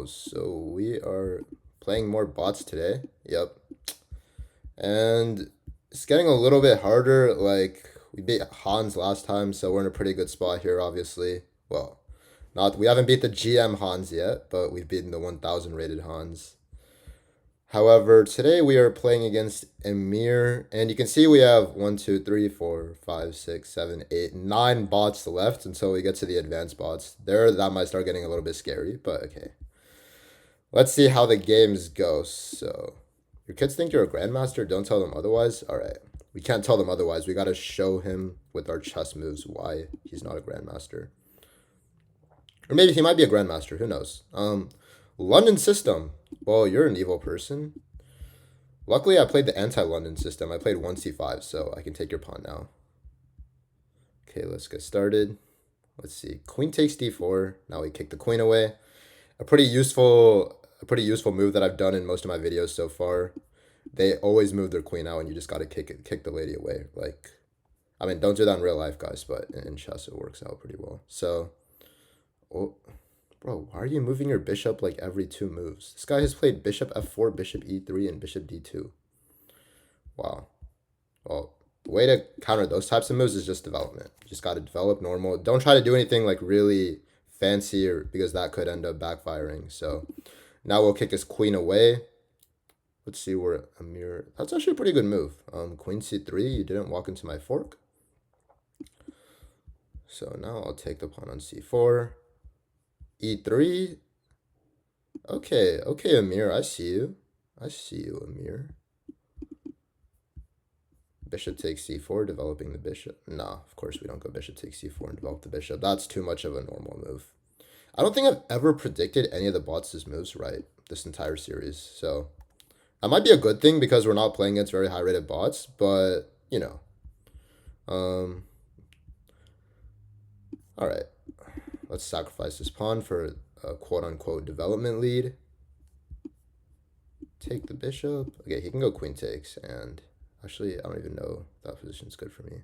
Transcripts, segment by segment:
So we are playing more bots today. Yep. And it's getting a little bit harder. Like, we beat Hans last time, so we're in a pretty good spot here, obviously. Well, not we haven't beat the GM Hans yet, but we've beaten the 1000 rated Hans. However, today we are playing against Emir, and you can see we have 9 bots left until we get to the advanced bots. There, that might start getting a little bit scary, but okay. Let's see how the games go. So, your kids think you're a grandmaster. Don't tell them otherwise. All right, we can't tell them otherwise. We gotta show him with our chess moves why he's not a grandmaster, or maybe he might be a grandmaster. Who knows? London system. Well, you're an evil person. Luckily, I played the anti-London system. I played 1c5, so I can take your pawn now. Okay, let's get started. Let's see. Queen takes d4. Now we kick the queen away. A pretty useful move that I've done in most of my videos so far. They always move their queen out, and you just gotta kick the lady away. Like, I mean, don't do that in real life, guys, but in chess it works out pretty well. So, oh, bro, why are you moving your bishop like every 2 moves? This guy has played bishop f4, bishop e3, and bishop d2. Wow. Well, the way to counter those types of moves is just development. You just got to develop normal. Don't try to do anything like really fancy, or because that could end up backfiring. So now we'll kick his queen away. Let's see where Emir. That's actually a pretty good move. Queen c3. You didn't walk into my fork. So now I'll take the pawn on c4. e3. Okay, Emir. I see you. Emir. Bishop takes c4, developing the bishop. No, of course we don't go bishop takes c4 and develop the bishop. That's too much of a normal move. I don't think I've ever predicted any of the bots' moves right this entire series. So that might be a good thing because we're not playing against very high-rated bots. But, you know. All right. Let's sacrifice this pawn for a quote-unquote development lead. Take the bishop. Okay, he can go queen takes, and actually, I don't even know if that position's good for me.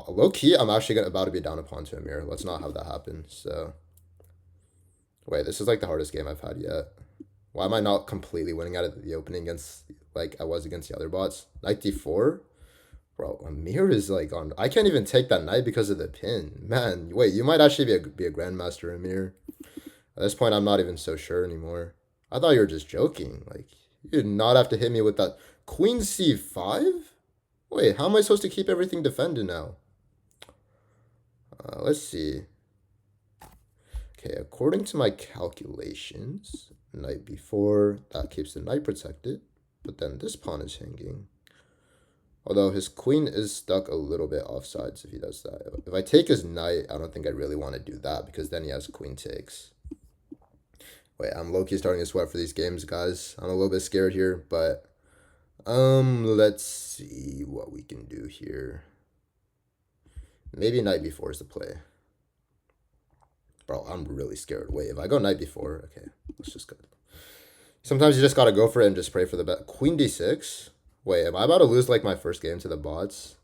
Low key, I'm actually about to be down a pawn to Emir. Let's not have that happen. So, wait, this is like the hardest game I've had yet. Why am I not completely winning out of the opening against, like I was against the other bots? Knight d4? Bro, Emir is like on. I can't even take that knight because of the pin. Man, wait, you might actually be a grandmaster, Emir. At this point, I'm not even so sure anymore. I thought you were just joking. Like, you did not have to hit me with that. Queen c5? Wait, how am I supposed to keep everything defended now? Let's see. Okay, according to my calculations, knight b4, that keeps the knight protected. But then this pawn is hanging. Although his queen is stuck a little bit offsides if he does that. If I take his knight, I don't think I really want to do that because then he has queen takes. Wait, I'm low-key starting to sweat for these games, guys. I'm a little bit scared here, but let's see what we can do here. Maybe knight b4 is the play. Bro, I'm really scared. Wait, if I go knight b4, okay, let's just go. Sometimes you just gotta go for it and just pray for the best. Queen d6. Wait, am I about to lose like my first game to the bots?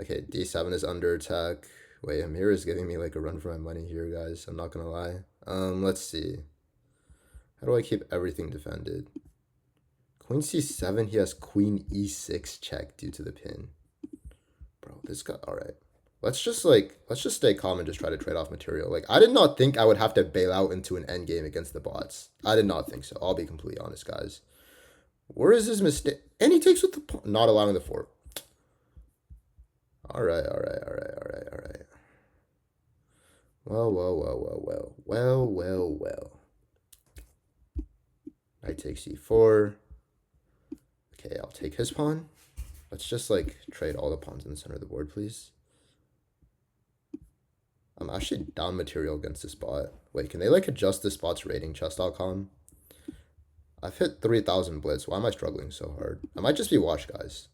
Okay, d7 is under attack. Wait, Emir is giving me like a run for my money here, guys. I'm not gonna lie. Let's see. How do I keep everything defended? Queen c7, he has queen e6 check due to the pin. Bro, this guy, all right. Let's just stay calm and just try to trade off material. Like, I did not think I would have to bail out into an endgame against the bots. I did not think so. I'll be completely honest, guys. Where is his mistake? And he takes with the pawn, not allowing the fork. All right. Well. Knight takes e4. Okay, I'll take his pawn. Let's just like trade all the pawns in the center of the board, please. I'm actually down material against this bot. Wait, can they like adjust this bot's rating, chess.com? I've hit 3,000 blitz. Why am I struggling so hard? I might just be washed, guys.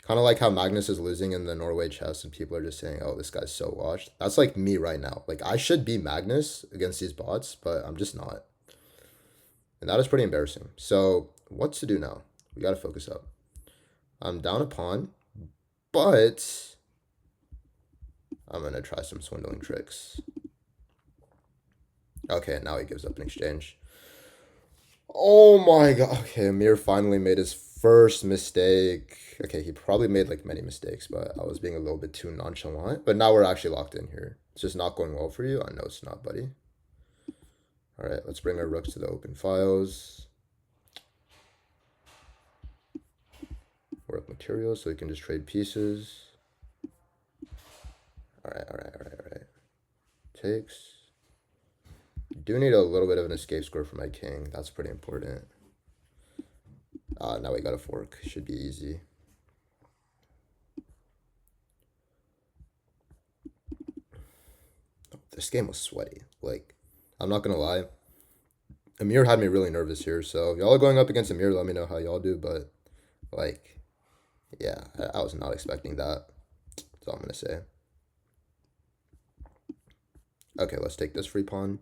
Kind of like how Magnus is losing in the Norway chess and people are just saying, oh, this guy's so washed. That's like me right now. Like, I should be Magnus against these bots, but I'm just not. And that is pretty embarrassing. So, what to do now? We got to focus up. I'm down a pawn, but I'm going to try some swindling tricks. Okay, now he gives up an exchange. Oh my god. Okay, Amir finally made his first mistake. Okay, he probably made like many mistakes, but I was being a little bit too nonchalant. But now we're actually locked in here. It's just not going well for you. I know it's not, buddy. All right, let's bring our rooks to the open files. Work materials so we can just trade pieces. All right, all right, all right, all right. Takes. Do need a little bit of an escape score for my king. That's pretty important. Now we got a fork. Should be easy. This game was sweaty. Like, I'm not gonna lie. Emir had me really nervous here. So if y'all are going up against Emir, let me know how y'all do. But like, yeah, I was not expecting that. That's all I'm gonna say. Okay, let's take this free pawn.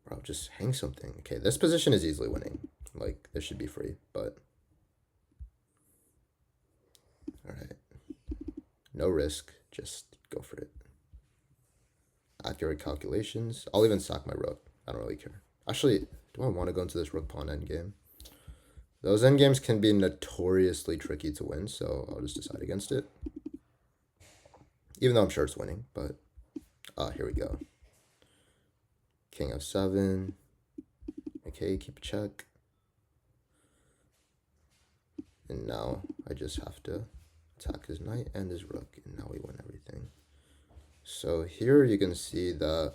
Bro, just hang something. Okay, this position is easily winning. Like, this should be free, but all right. No risk. Just go for it. Accurate calculations. I'll even sack my rook. I don't really care. Actually, do I want to go into this rook pawn endgame? Those endgames can be notoriously tricky to win, so I'll just decide against it. Even though I'm sure it's winning, but here we go. King f7. Okay, keep a check. And now I just have to attack his knight and his rook, and now we win everything. So here you can see that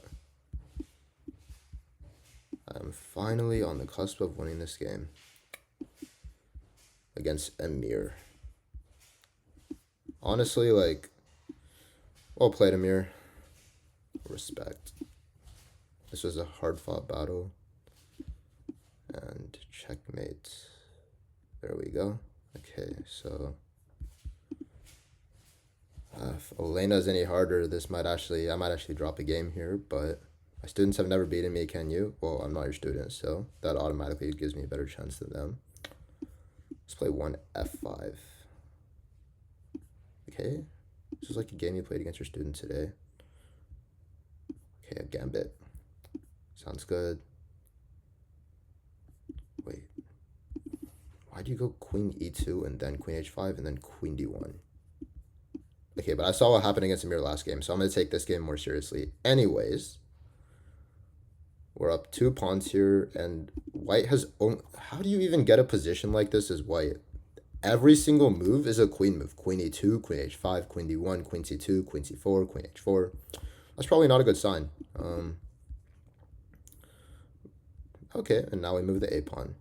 I'm finally on the cusp of winning this game against Emir. Honestly, like, well played, Emir. Respect. This was a hard-fought battle. And checkmate. There we go. Okay, so if Elena's any harder, I might actually drop a game here, but my students have never beaten me, can you? Well, I'm not your student, so that automatically gives me a better chance than them. Let's play one f5. Okay, this is like a game you played against your student today. Okay, a gambit. Sounds good. Wait. Why do you go queen e2 and then queen h5 and then queen d1? Okay, but I saw what happened against Emir last game, so I'm going to take this game more seriously. Anyways, we're up 2 pawns here, and white has only... How do you even get a position like this as white? Every single move is a queen move. Queen e2, queen h5, queen d1, queen c2, queen c4, queen h4. That's probably not a good sign. Okay, and now we move the a pawn.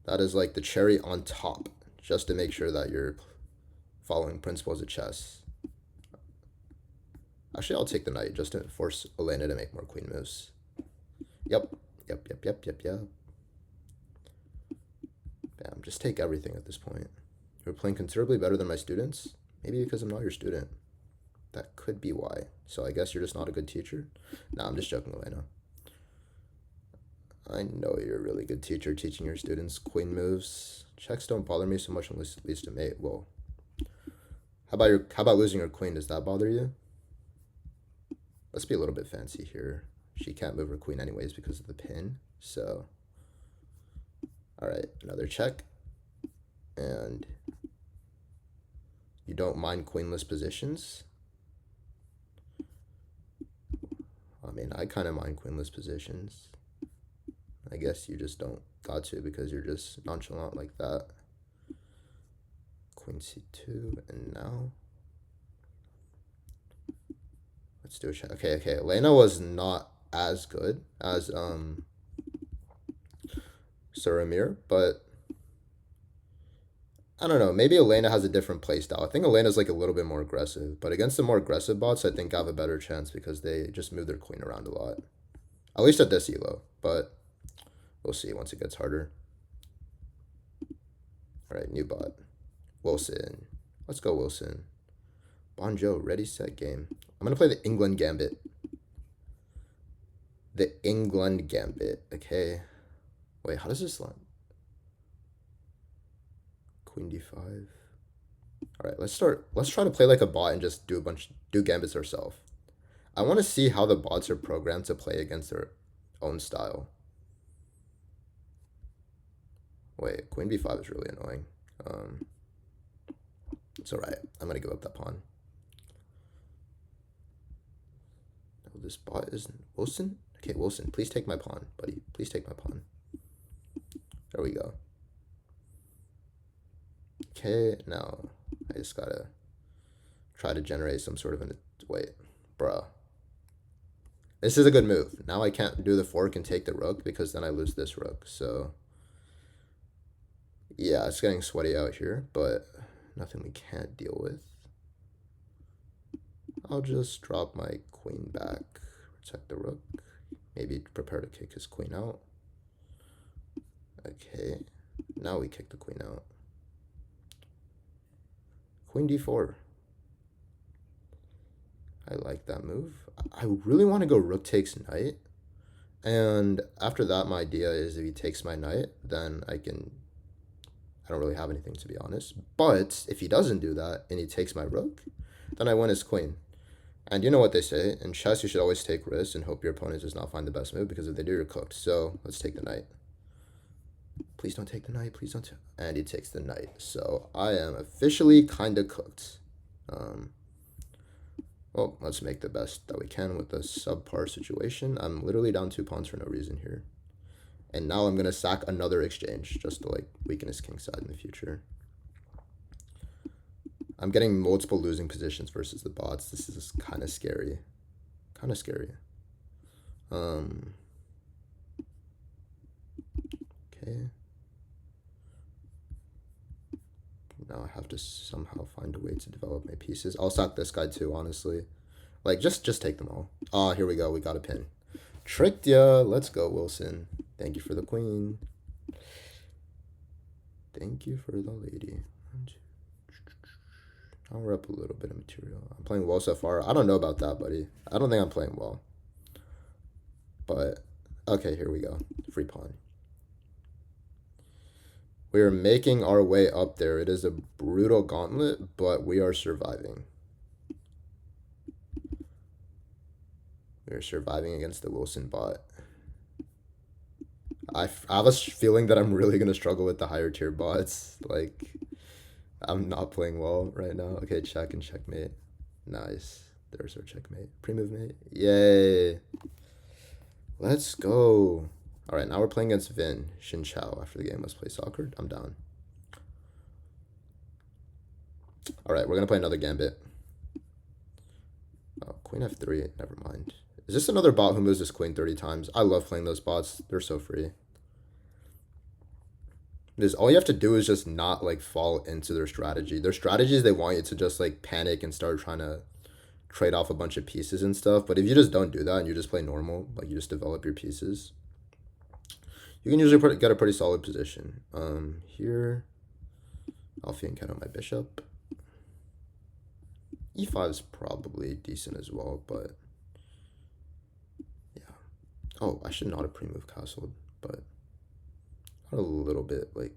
That is like the cherry on top, just to make sure that you're following principles of chess. Actually, I'll take the knight just to force Elena to make more queen moves. Yep. Bam, just take everything at this point. You're playing considerably better than my students. Maybe because I'm not your student. That could be why. So I guess you're just not a good teacher? Nah, I'm just joking, Elena. I know you're a really good teacher teaching your students queen moves. Checks don't bother me so much unless it leads to mate. Whoa. How about losing your queen? Does that bother you? Let's be a little bit fancy here. She can't move her queen anyways because of the pin. So, all right, another check. And you don't mind queenless positions? I mean, I kind of mind queenless positions. I guess you just don't got to because you're just nonchalant like that. Queen c2, and now let's do a check. Okay. Elena was not as good as Sir Emir, but I don't know. Maybe Elena has a different play style. I think Elena's like a little bit more aggressive, but against the more aggressive bots, I think I have a better chance because they just move their queen around a lot. At least at this elo, but we'll see once it gets harder. All right, new bot. Wilson. Let's go, Wilson. Bonjo, ready, set, game. I'm going to play the England Gambit. The England Gambit. Okay. Wait, how does this land? Queen d5. All right, let's try to play like a bot and just do gambits ourselves. I want to see how the bots are programmed to play against their own style. Wait, queen b5 is really annoying. It's alright. I'm gonna give up that pawn. Oh, this bot is Wilson? Okay, Wilson, please take my pawn, buddy. Please take my pawn. There we go. Okay, now I just gotta try to generate some sort of an... Wait, bruh. This is a good move. Now I can't do the fork and take the rook because then I lose this rook. So, yeah, it's getting sweaty out here, but nothing we can't deal with. I'll just drop my queen back, protect the rook. Maybe prepare to kick his queen out. Okay, now we kick the queen out. Queen d4. I like that move. I really want to go rook takes knight. And after that, my idea is if he takes my knight, then I don't really have anything, to be honest. But if he doesn't do that and he takes my rook, then I win his queen. And you know what they say, in chess you should always take risks and hope your opponent does not find the best move, because if they do, you're cooked. So let's take the knight. Please don't take the knight, please don't. And he takes the knight. So I am officially kind of cooked. Well, let's make the best that we can with a subpar situation. I'm literally down 2 pawns for no reason here. And now I'm going to sack another exchange just to like weaken his king side in the future. I'm getting multiple losing positions versus the bots. This is kind of scary. Kind of scary. Okay. Now I have to somehow find a way to develop my pieces. I'll sack this guy too, honestly. Like, just take them all. Ah, here we go. We got a pin. Tricked ya. Let's go, Wilson. Thank you for the queen. Thank you for the lady. Now we're up a little bit of material. I'm playing well so far. I don't know about that, buddy. I don't think I'm playing well. But, okay, here we go. Free pawn. We are making our way up there. It is a brutal gauntlet, but we are surviving. We are surviving against the Wilson bot. I have a feeling that I'm really going to struggle with the higher tier bots. Like, I'm not playing well right now. Okay, check and checkmate. Nice. There's our checkmate. Pre-move mate. Yay. Let's go. All right, now we're playing against Vin. Xin Chao. After the game, let's play soccer. I'm down. All right, we're going to play another gambit. Oh, queen f3. Never mind. Is this another bot who moves his queen 30 times? I love playing those bots. They're so free. Because all you have to do is just not, like, fall into their strategy. Their strategies, they want you to just, like, panic and start trying to trade off a bunch of pieces and stuff. But if you just don't do that and you just play normal, like, you just develop your pieces, you can usually get a pretty solid position. Here, I'll fianchetto on my bishop. E5 is probably decent as well, but yeah. Oh, I should not have pre-move castled, but a little bit, like,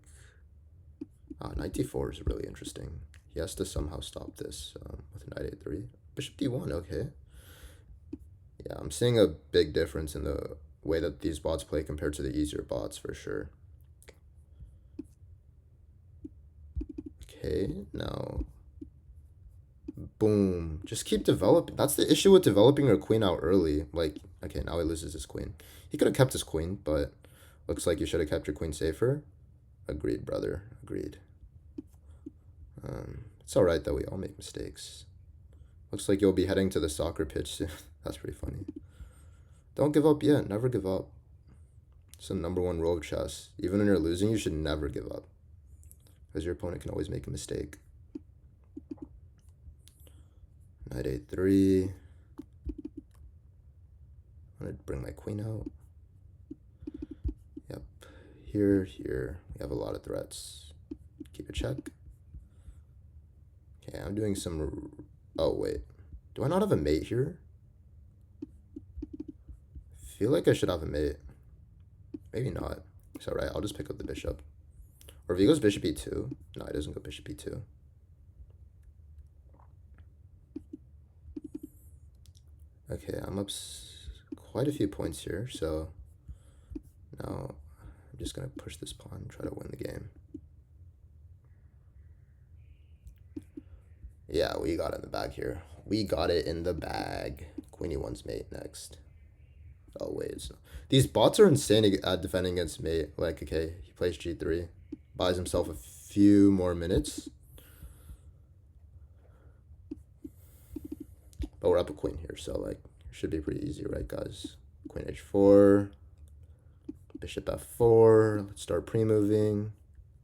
knight d4 is really interesting. He has to somehow stop this with knight a3. Bishop d1, okay. Yeah, I'm seeing a big difference in the way that these bots play compared to the easier bots, for sure. Okay, now, boom. Just keep developing. That's the issue with developing your queen out early. Like, okay, now he loses his queen. He could have kept his queen, but looks like you should have kept your queen safer. Agreed, brother. Agreed. It's all right, though. We all make mistakes. Looks like you'll be heading to the soccer pitch soon. That's pretty funny. Don't give up yet. Never give up. It's the #1 rule of chess. Even when you're losing, you should never give up, because your opponent can always make a mistake. Knight a3. I'm going to bring my queen out. Yep. Here. We have a lot of threats. Keep a check. Okay, I'm doing some... Oh, wait. Do I not have a mate here? I feel like I should have a mate. Maybe not. It's alright. I'll just pick up the bishop. Or if he goes bishop e2. No, he doesn't go bishop e2. Okay, I'm up quite a few points here, so now I'm just gonna push this pawn and try to win the game. Yeah, we got it in the bag here. We got it in the bag. Queen e1's mate next. Oh wait, these bots are insane at defending against mate. Like, okay, he plays g3, buys himself a few more minutes. But we're up a queen here, so like, it should be pretty easy, right, guys? Queen h4, bishop f4. Let's start pre-moving.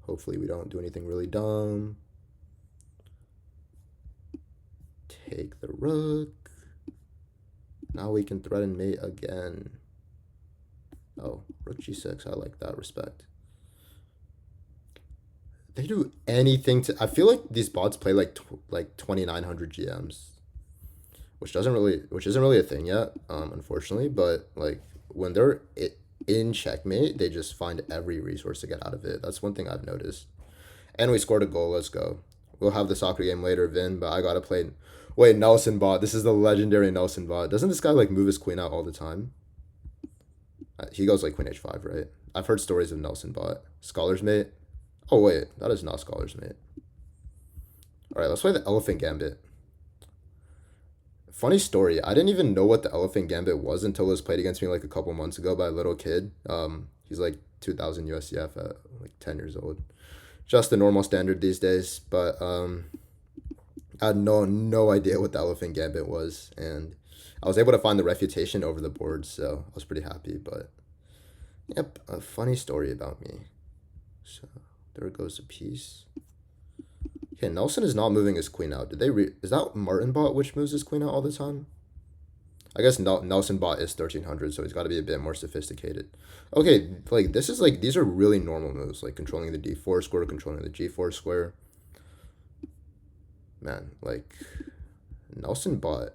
Hopefully we don't do anything really dumb. Take the rook. Now we can threaten mate again. Oh, rook g6. I like that. Respect. They do anything to. I feel like these bots play like 2900 GMs, which isn't really a thing yet, unfortunately. But like when they're in checkmate, they just find every resource to get out of it. That's one thing I've noticed. And we scored a goal. Let's go. We'll have the soccer game later, Vin. But I gotta play. Wait, Nelson bot. This is the legendary Nelson bot. Doesn't this guy like move his queen out all the time? He goes like queen h5, right? I've heard stories of Nelson bot. Scholar's mate. Oh wait, that is not Scholar's mate. All right, let's play the Elephant Gambit. Funny story. I didn't even know what the Elephant Gambit was until it was played against me like a couple months ago by a little kid. He's like 2,000 USCF at like 10 years old. Just the normal standard these days, but I had no idea what the Elephant Gambit was, and I was able to find the refutation over the board, so I was pretty happy. But yep, a funny story about me. So there goes a piece. Okay, Nelson is not moving his queen out. Did they is that Martin bot which moves his queen out all the time? I guess Nelson bot is 1300, so he's got to be a bit more sophisticated. Okay, like this is like, these are really normal moves, like controlling the d4 square, controlling the g4 square. Man, like Nelson bot.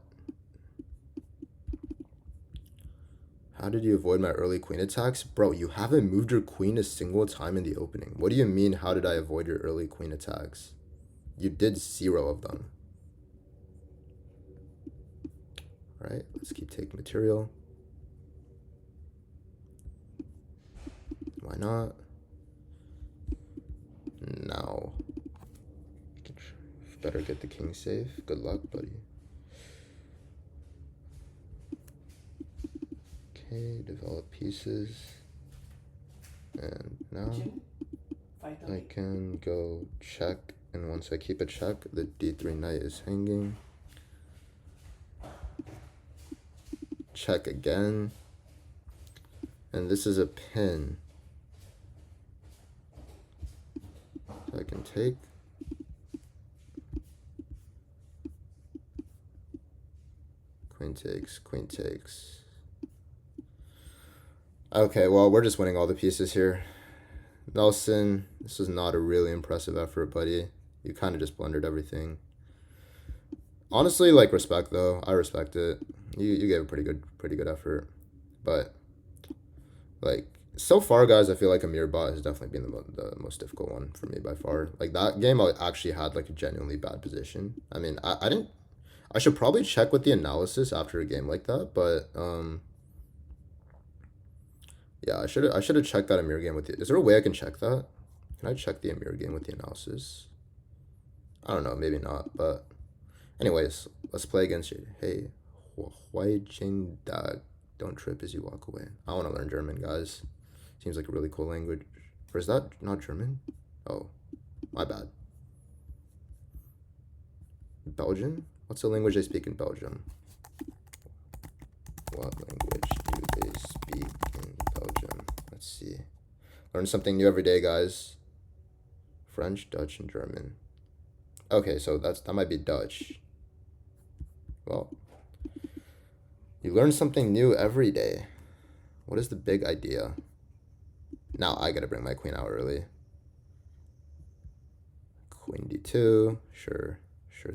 How did you avoid my early queen attacks? Bro, you haven't moved your queen a single time in the opening. What do you mean, how did I avoid your early queen attacks? You did 0 of them. All right, let's keep taking material. Why not? Now. Better get the king safe. Good luck, buddy. Okay, develop pieces. And now I can go check. And once I keep a check, the d3 knight is hanging. Check again. And this is a pin. So I can take. Queen takes, queen takes. Okay, well, we're just winning all the pieces here. Nelson, this is not a really impressive effort, buddy. You kind of just blundered everything. Honestly, like, respect though. I respect it. You gave a pretty good effort. But like so far, guys, I feel like Emir bot has definitely been the most difficult one for me by far. Like that game, I actually had like a genuinely bad position. I mean, I didn't. I should probably check with the analysis after a game like that, but yeah, I should have checked that Emir game with you. Is there a way I can check that? Can I check the Emir game with the analysis? I don't know, maybe not, but anyways, let's play against you. Hey, Huai Jing Dag. Don't trip as you walk away. I want to learn German, guys. Seems like a really cool language. Or is that not German? Oh, my bad. Belgian? What's the language they speak in Belgium? What language do they speak in Belgium? Let's see. Learn something new every day, guys. French, Dutch, and German. Okay, so that might be Dutch. Well, you learn something new every day. What is the big idea? Now I gotta bring my queen out early. Queen d2. Sure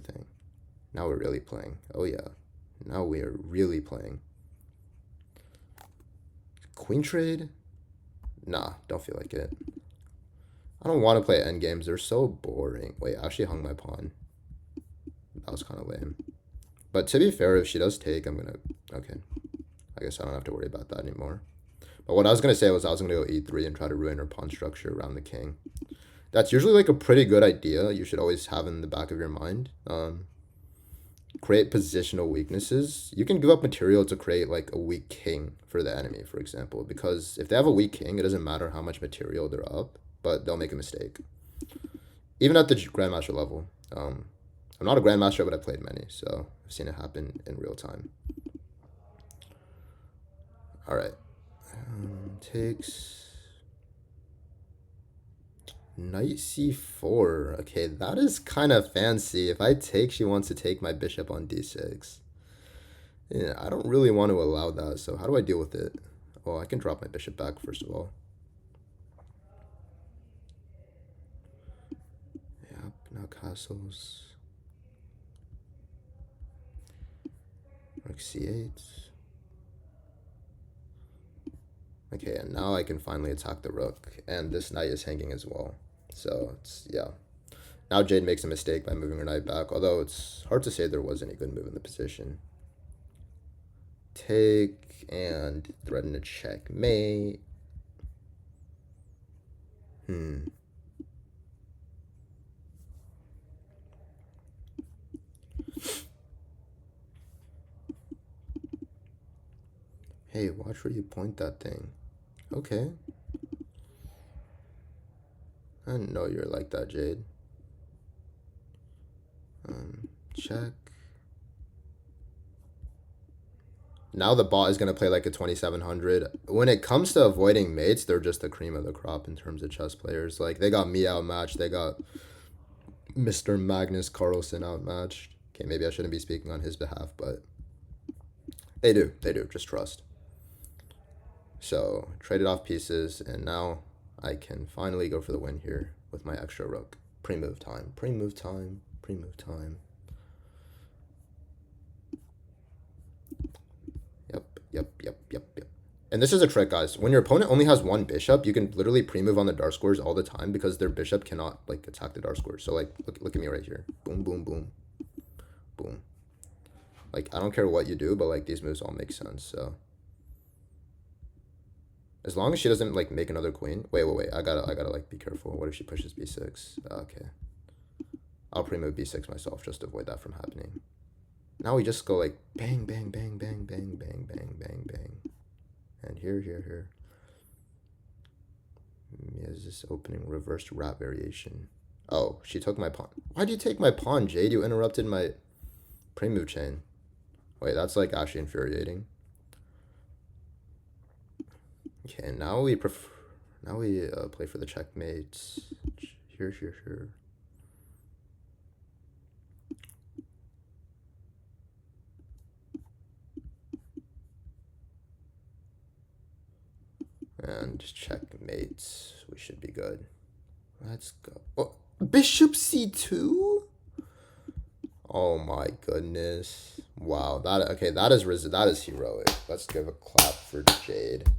thing. Now we're really playing. Oh yeah. Now we are really playing. Queen trade? Nah, don't feel like it. I don't want to play endgames. They're so boring. Wait, I actually hung my pawn. That was kind of lame. But to be fair, if she does take, I'm going to Okay. I guess I don't have to worry about that anymore. But what I was going to say was I was going to go e3 and try to ruin her pawn structure around the king. That's usually like a pretty good idea. You should always have in the back of your mind. Create positional weaknesses. You can give up material to create like a weak king for the enemy, for example. Because if they have a weak king, it doesn't matter how much material they're up, but they'll make a mistake. Even at the grandmaster level. I'm not a grandmaster, but I played many, so I've seen it happen in real time. All right. Takes knight c4. Okay, that is kind of fancy. If I take, she wants to take my bishop on d6. Yeah, I don't really want to allow that, so how do I deal with it? Well, I can drop my bishop back, first of all. Yep, now castles. Rook c8. Okay, and now I can finally attack the rook, and this knight is hanging as well. So, it's, yeah. Now Jade makes a mistake by moving her knight back, although it's hard to say there was any good move in the position. Take and threaten a checkmate. Hey, watch where you point that thing. Okay. I didn't know you were like that, Jade. Check. Now the bot is going to play like a 2700. When it comes to avoiding mates, they're just the cream of the crop in terms of chess players. Like, they got me outmatched. They got Mr. Magnus Carlsen outmatched. Okay, maybe I shouldn't be speaking on his behalf, but they do. They do. Just trust. So, traded off pieces, and now I can finally go for the win here with my extra rook. Pre-move time. Pre-move time. Pre-move time. Yep. And this is a trick, guys. When your opponent only has one bishop, you can literally pre-move on the dark squares all the time because their bishop cannot, like, attack the dark squares. So, like, look at me right here. Boom, boom, boom. Boom. Like, I don't care what you do, but, like, these moves all make sense, so. As long as she doesn't, like, make another queen. Wait. I gotta, like, be careful. What if she pushes b6? Okay. I'll pre-move b6 myself just to avoid that from happening. Now we just go, like, bang, bang, bang, bang, bang, bang, bang, bang, bang. And here. Is this opening reversed rat variation? Oh, she took my pawn. Why'd you take my pawn, Jade? You interrupted my pre-move chain. Wait, that's, like, actually infuriating. Okay, now we play for the checkmates. Here. And checkmates. We should be good. Let's go. Oh, bishop c2? Oh my goodness. Wow. That is heroic. Let's give a clap for Jade.